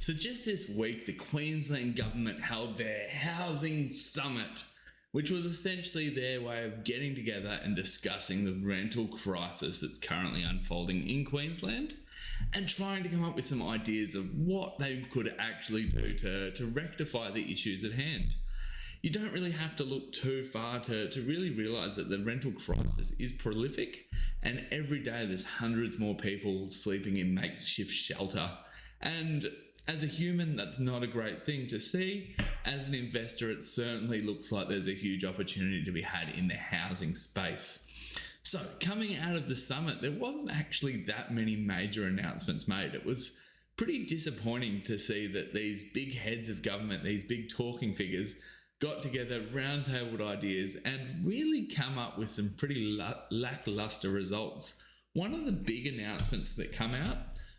So just this week, the Queensland government held their housing summit, which was essentially their way of getting together and discussing the rental crisis that's currently unfolding in Queensland and trying to come up with some ideas of what they could actually do to rectify the issues at hand. You don't really have to look too far to really realise that the rental crisis is prolific, and every day there's hundreds more people sleeping in makeshift shelter. And as a human, that's not a great thing to see. As an investor, it certainly looks like there's a huge opportunity to be had in the housing space. So coming out of the summit, there wasn't actually that many major announcements made. It was pretty disappointing to see that these big heads of government, these big talking figures, got together, roundtabled ideas, and really come up with some pretty lackluster results. One of the big announcements that come out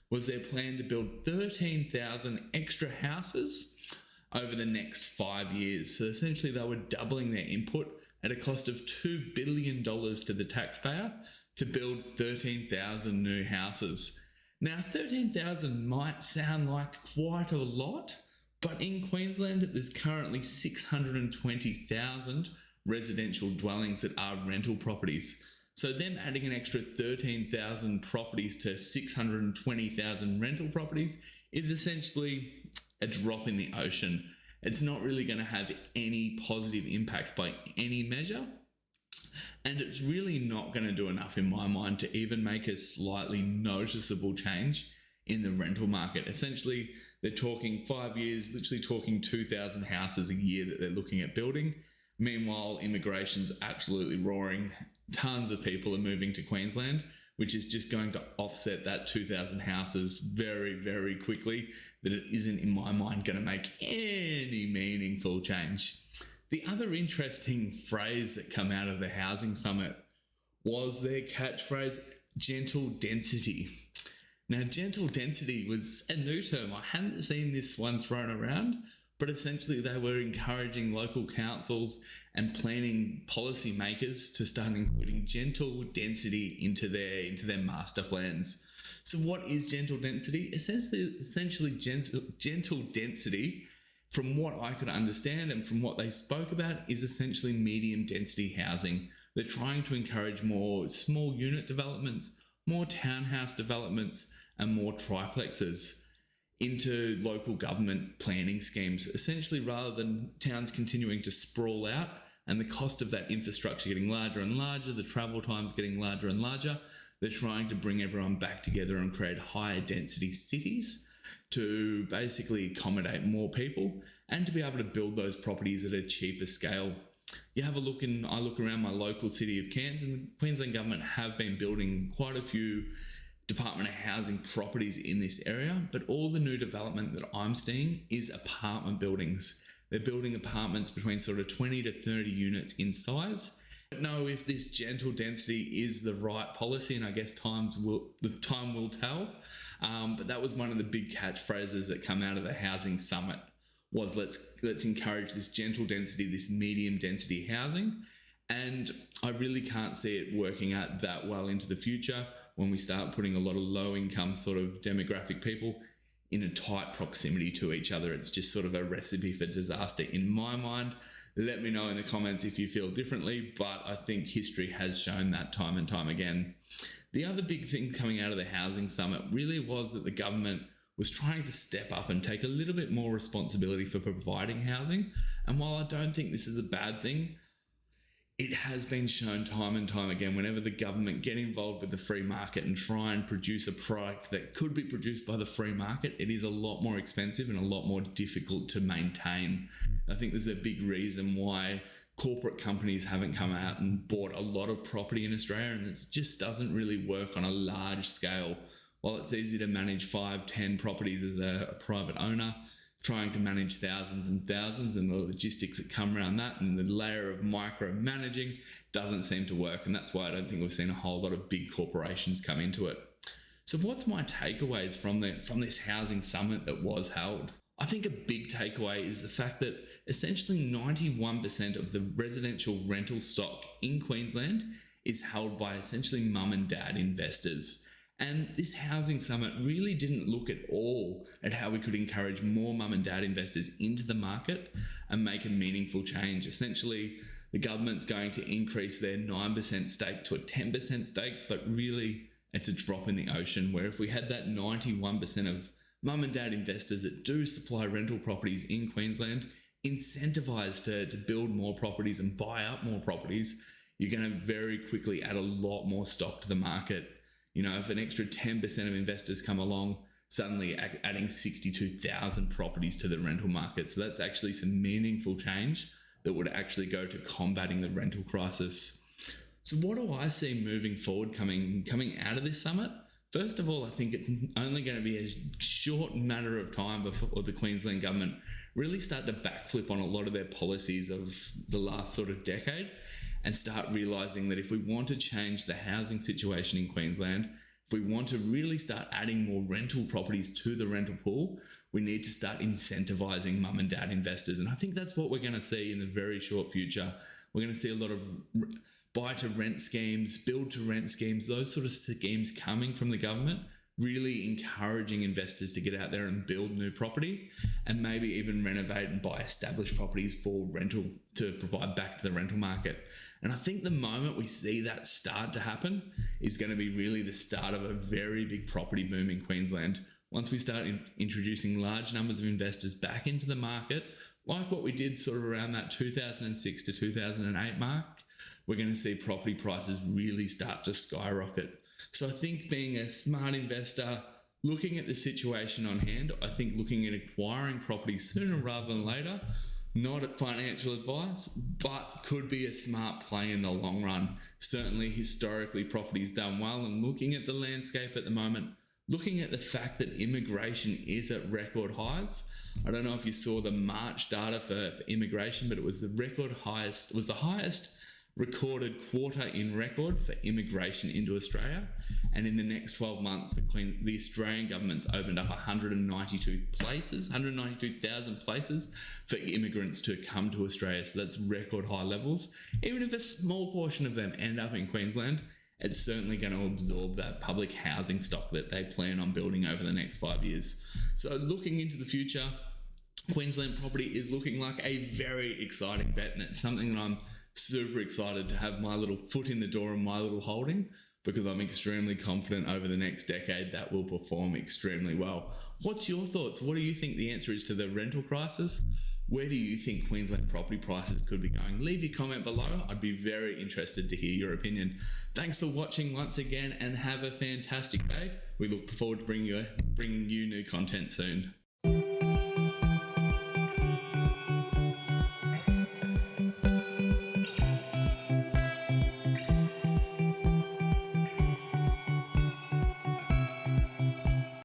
was their plan to build 13,000 extra houses over the next 5 years. So essentially they were doubling their input at a cost of $2 billion to the taxpayer to build 13,000 new houses. Now 13,000 might sound like quite a lot, but in Queensland, there's currently 620,000 residential dwellings that are rental properties. So them adding an extra 13,000 properties to 620,000 rental properties is essentially a drop in the ocean. It's not really going to have any positive impact by any measure. And it's really not going to do enough in my mind to even make a slightly noticeable change in the rental market. Essentially, they're talking 5 years, literally talking 2,000 houses a year that they're looking at building. Meanwhile, immigration's absolutely roaring. Tons of people are moving to Queensland, which is just going to offset that 2,000 houses very, very quickly, that it isn't, in my mind, going to make any meaningful change. The other interesting phrase that came out of the housing summit was their catchphrase, gentle density. Now, gentle density was a new term. I hadn't seen this one thrown around, but essentially they were encouraging local councils and planning policy makers to start including gentle density into their master plans. So what is gentle density? Essentially gentle density, from what I could understand and from what they spoke about, is essentially medium density housing. They're trying to encourage more small unit developments, more townhouse developments, and more triplexes into local government planning schemes. Essentially, rather than towns continuing to sprawl out and the cost of that infrastructure getting larger and larger, the travel times getting larger and larger, they're trying to bring everyone back together and create higher density cities to basically accommodate more people and to be able to build those properties at a cheaper scale. You have a look I look around my local city of Cairns, and the Queensland government have been building quite a few Department of Housing properties in this area, but all the new development that I'm seeing is apartment buildings. They're building apartments between sort of 20 to 30 units in size. I don't know if this gentle density is the right policy, and I guess time will tell. But that was one of the big catchphrases that come out of the housing summit, was let's encourage this gentle density, this medium density housing. And I really can't see it working out that well into the future when we start putting a lot of low income sort of demographic people in a tight proximity to each other. It's just sort of a recipe for disaster in my mind. Let me know in the comments if you feel differently, but I think history has shown that time and time again. The other big thing coming out of the housing summit really was that the government was trying to step up and take a little bit more responsibility for providing housing. And while I don't think this is a bad thing, it has been shown time and time again, whenever the government get involved with the free market and try and produce a product that could be produced by the free market, it is a lot more expensive and a lot more difficult to maintain. I think there's a big reason why corporate companies haven't come out and bought a lot of property in Australia, and it just doesn't really work on a large scale. While it's easy to manage 5, 10 properties as a private owner, trying to manage thousands and thousands and the logistics that come around that and the layer of micromanaging doesn't seem to work. And that's why I don't think we've seen a whole lot of big corporations come into it. So what's my takeaways from this housing summit that was held? I think a big takeaway is the fact that essentially 91% of the residential rental stock in Queensland is held by essentially mum and dad investors. And this housing summit really didn't look at all at how we could encourage more mum and dad investors into the market and make a meaningful change. Essentially, the government's going to increase their 9% stake to a 10% stake, but really it's a drop in the ocean, where if we had that 91% of mum and dad investors that do supply rental properties in Queensland incentivized to build more properties and buy up more properties, you're going to very quickly add a lot more stock to the market. If an extra 10% of investors come along, suddenly adding 62,000 properties to the rental market. So that's actually some meaningful change that would actually go to combating the rental crisis. So what do I see moving forward coming out of this summit? First of all, I think it's only going to be a short matter of time before the Queensland government really start to backflip on a lot of their policies of the last sort of decade and start realising that if we want to change the housing situation in Queensland, if we want to really start adding more rental properties to the rental pool, we need to start incentivising mum and dad investors. And I think that's what we're going to see in the very short future. We're going to see a lot of buy-to-rent schemes, build-to-rent schemes, those sort of schemes coming from the government, really encouraging investors to get out there and build new property and maybe even renovate and buy established properties for rental to provide back to the rental market. And I think the moment we see that start to happen is going to be really the start of a very big property boom in Queensland. Once we start introducing large numbers of investors back into the market, like what we did sort of around that 2006 to 2008 mark, we're going to see property prices really start to skyrocket. So I think being a smart investor, looking at the situation on hand, I think looking at acquiring property sooner rather than later, not at financial advice, but could be a smart play in the long run. Certainly historically property's done well, and looking at the landscape at the moment, looking at the fact that immigration is at record highs. I don't know if you saw the March data for immigration, but it was the highest recorded quarter in record for immigration into Australia. And in the next 12 months, the Australian government's opened up 192,000 places for immigrants to come to Australia. So that's record high levels. Even if a small portion of them end up in Queensland, it's certainly going to absorb that public housing stock that they plan on building over the next 5 years. So looking into the future, Queensland property is looking like a very exciting bet, and it's something that I'm super excited to have my little foot in the door and my little holding, because I'm extremely confident over the next decade that will perform extremely well. What's your thoughts? What do you think the answer is to the rental crisis? Where do you think Queensland property prices could be going? Leave your comment below. I'd be very interested to hear your opinion. Thanks for watching once again, and have a fantastic day. We look forward to bringing you new content soon.